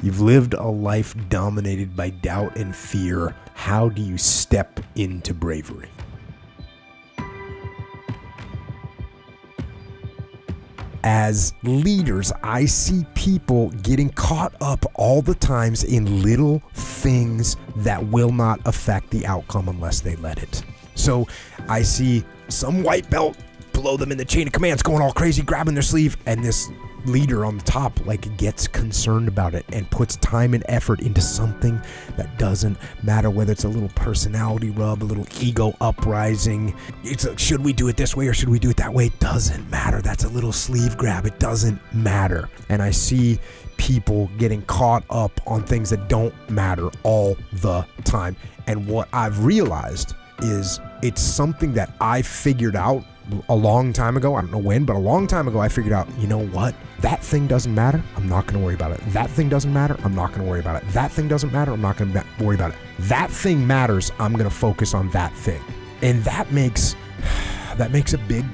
You've lived a life dominated by doubt and fear. How do you step into bravery? As leaders, I see people getting caught up all the times in little things that will not affect the outcome unless they let it. So I see some white belt below them in the chain of commands going all crazy, grabbing their sleeve, and this leader on the top gets concerned about it and puts time and effort into something that doesn't matter, whether it's a little personality rub, a little ego uprising. It's should we do it this way or should we do it that way? It doesn't matter. That's a little sleeve grab. It doesn't matter. And I see people getting caught up on things that don't matter all the time. And what I've realized is it's something that I figured out a long time ago. I don't know when, but a long time ago I figured out, you know what? That thing doesn't matter. I'm not going to worry about it. That thing doesn't matter. I'm not going to worry about it. That thing doesn't matter. I'm not going to worry about it. That thing matters. I'm going to focus on that thing. And that makes a big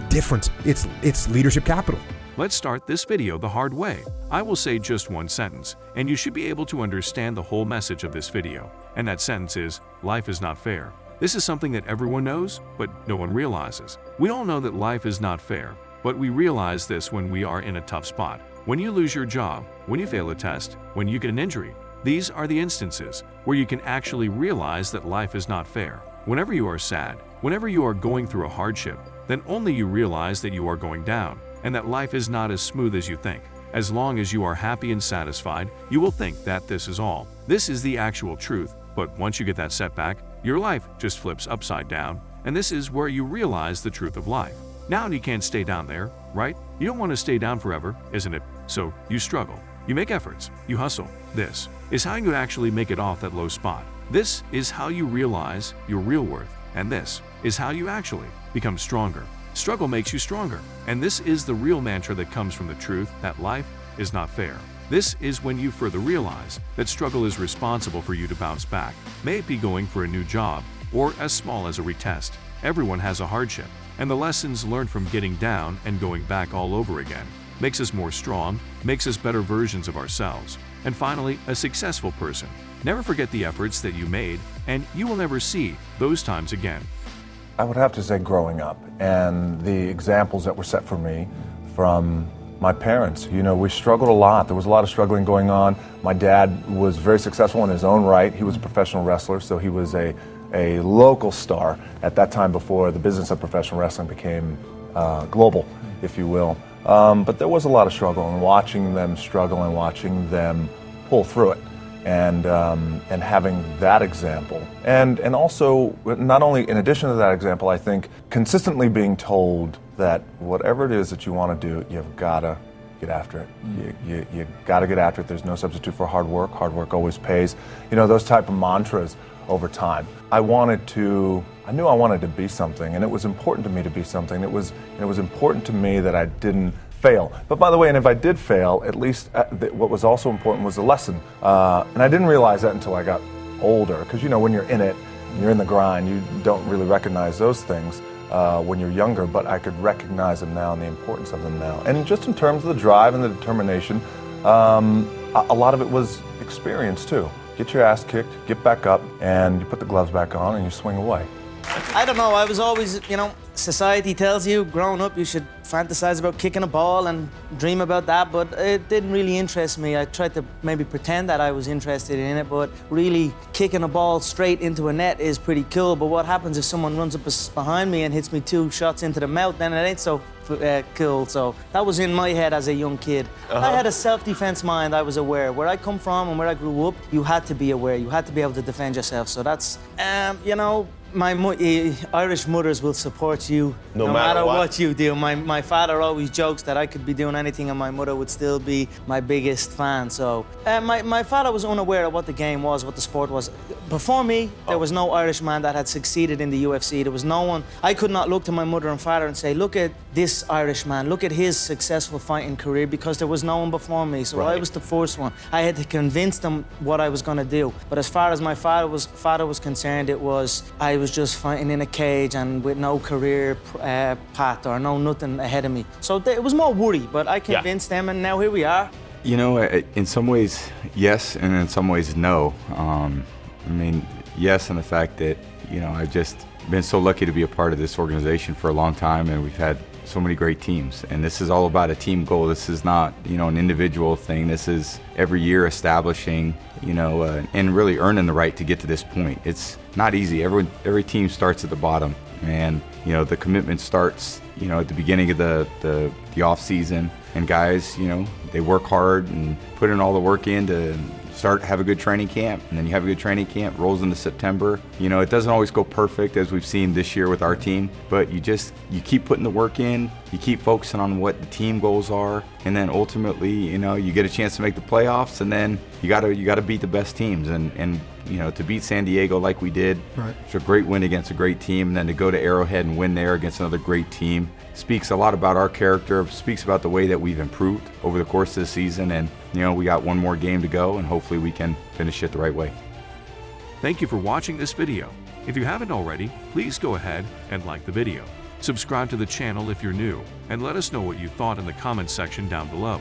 difference. It's leadership capital. Let's start this video the hard way. I will say just one sentence, and you should be able to understand the whole message of this video. And that sentence is, life is not fair. This is something that everyone knows, but no one realizes. We all know that life is not fair, but we realize this when we are in a tough spot. When you lose your job, when you fail a test, when you get an injury. These are the instances where you can actually realize that life is not fair. Whenever you are sad, whenever you are going through a hardship, then only you realize that you are going down and that life is not as smooth as you think. As long as you are happy and satisfied, you will think that this is all. This is the actual truth, but once you get that setback, your life just flips upside down, and this is where you realize the truth of life. Now you can't stay down there, right? You don't want to stay down forever, isn't it? So you struggle. You make efforts. You hustle. This is how you actually make it off that low spot. This is how you realize your real worth, and this is how you actually become stronger. Struggle makes you stronger, and this is the real mantra that comes from the truth that life is not fair. This is when you further realize that struggle is responsible for you to bounce back. May it be going for a new job or as small as a retest. Everyone has a hardship, and the lessons learned from getting down and going back all over again makes us more strong, makes us better versions of ourselves, and finally, a successful person. Never forget the efforts that you made, and you will never see those times again. I would have to say growing up and the examples that were set for me from my parents. You know, we struggled a lot. There was a lot of struggling going on. My dad was very successful in his own right. He was a professional wrestler, so he was a local star at that time before the business of professional wrestling became global, if you will. But there was a lot of struggle, and watching them struggle and watching them pull through it, and having that example. And also, not only in addition to that example, I think consistently being told that whatever it is that you want to do, you've got to get after it. You got to get after it. There's no substitute for hard work. Hard work always pays. You know, those type of mantras over time. I knew I wanted to be something, and it was important to me to be something. It was important to me that I didn't fail. But by the way, and if I did fail, at least what was also important was the lesson. And I didn't realize that until I got older, because you know, when you're in it, you're in the grind, you don't really recognize those things when you're younger, but I could recognize them now and the importance of them now. And just in terms of the drive and the determination, a lot of it was experience too. Get your ass kicked, get back up, and you put the gloves back on and you swing away. I don't know, I was always, society tells you growing up you should fantasize about kicking a ball and dream about that, but it didn't really interest me. I tried to maybe pretend that I was interested in it, but really kicking a ball straight into a net is pretty cool. But what happens if someone runs up behind me and hits me 2 shots into the mouth? Then it ain't so cool. So that was in my head as a young kid. I had a self-defense mind. I was aware. Where I come from and where I grew up, you had to be aware. You had to be able to defend yourself. So that's, my Irish mothers will support you no matter what you do. My father always jokes that I could be doing anything and my mother would still be my biggest fan. So my father was unaware of what the game was, what the sport was. Before me, there was no Irishman that had succeeded in the UFC. There was no one. I could not look to my mother and father and say, look at this Irishman, look at his successful fighting career, because there was no one before me. So I was the first one. I had to convince them what I was going to do. But as far as my father was concerned, I was just fighting in a cage and with no career path or no nothing ahead of me. So it was more worry, but I convinced them, and now here we are. You know, in some ways, yes, and in some ways, no. I mean, yes, in the fact that, you know, I've just been so lucky to be a part of this organization for a long time, and we've had so many great teams. And this is all about a team goal. This is not, you know, an individual thing. This is every year establishing, you know, and really earning the right to get to this point. It's not easy. Every team starts at the bottom, and, you know, the commitment starts, you know, at the beginning of the off season. And guys, you know, they work hard and put in all the work in to have a good training camp, and then you have a good training camp, rolls into September. You know, it doesn't always go perfect, as we've seen this year with our team, but you keep putting the work in, you keep focusing on what the team goals are, and then ultimately, you know, you get a chance to make the playoffs, and then you gotta beat the best teams, and you know, to beat San Diego like we did, right. It's a great win against a great team, and then to go to Arrowhead and win there against another great team speaks a lot about our character, speaks about the way that we've improved over the course of the season, and, you know, we got one more game to go, and hopefully we can finish it the right way. Thank you for watching this video. If you haven't already, please go ahead and like the video. Subscribe to the channel if you're new, and let us know what you thought in the comments section down below.